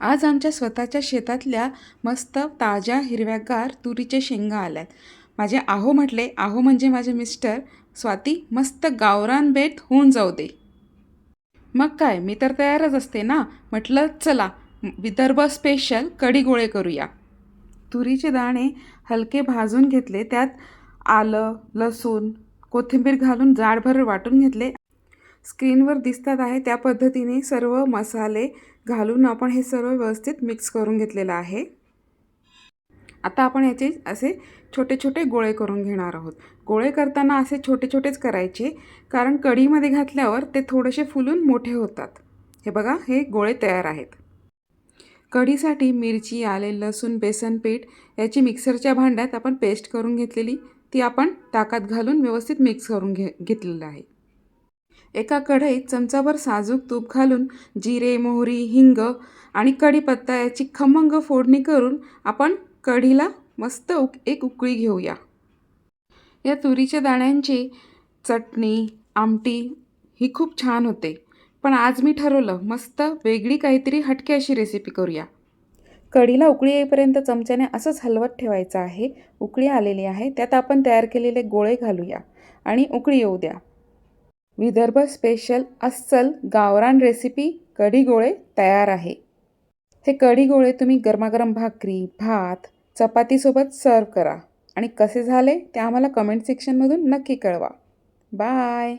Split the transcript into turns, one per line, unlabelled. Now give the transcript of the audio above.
आज आमच्या स्वतःच्या शेतातल्या मस्त ताज्या हिरव्यागार तुरीच्या शेंगा आल्यात. माझे आहो म्हटले, आहो म्हणजे माझे मिस्टर, स्वाती मस्त गावरान बेत होऊन जाऊ दे. मग काय, मी तर तयारच असते ना. म्हटलं चला विदर्भ स्पेशल कढी गोळे करूया. तुरीचे दाणे हलके भाजून घेतले, त्यात आलं, लसूण, कोथिंबीर घालून जाडभर वाटून घेतले. स्क्रीनवर दिसतात आहे त्या पद्धतीने सर्व मसाले घालून आपण हे सर्व व्यवस्थित मिक्स करून घेतलेलं आहे. आता आपण याचे असे छोटे छोटे गोळे करून घेणार आहोत. गोळे करताना असे छोटे छोटेच करायचे, कारण कढीमध्ये घातल्यावर ते थोडेसे फुलून मोठे होतात. हे बघा, हे गोळे तयार आहेत. कढीसाठी मिरची, आले, लसूण, बेसन पीठ याची मिक्सरच्या भांड्यात आपण पेस्ट करून घेतलेली ती आपण ताकात घालून व्यवस्थित मिक्स करून घेतलेलं आहे. एका कढईत चमचाभर साजूक तूप घालून जिरे, मोहरी, हिंग आणि कढीपत्ता याची खमंग फोडणी करून आपण कढीला मस्त एक उकळी घेऊया. या तुरीच्या दाण्यांची चटणी, आमटी ही खूप छान होते. पण आज मी ठरवलं मस्त वेगळी काहीतरी हटके अशी रेसिपी करूया. कढीला उकळी येईपर्यंत चमच्याने असंच हलवत ठेवायचं आहे. उकळी आलेली आहे, त्यात आपण तयार केलेले गोळे घालूया आणि उकळी येऊ द्या. विदर्भ स्पेशल अस्सल गावरान रेसिपी कढी गोळे तयार आहे. हे कढी गोळे तुम्ही गरमागरम भाकरी, भात, चपातीसोबत सर्व करा आणि कसे झाले ते आम्हाला कमेंट सेक्शनमधून नक्की कळवा. बाय.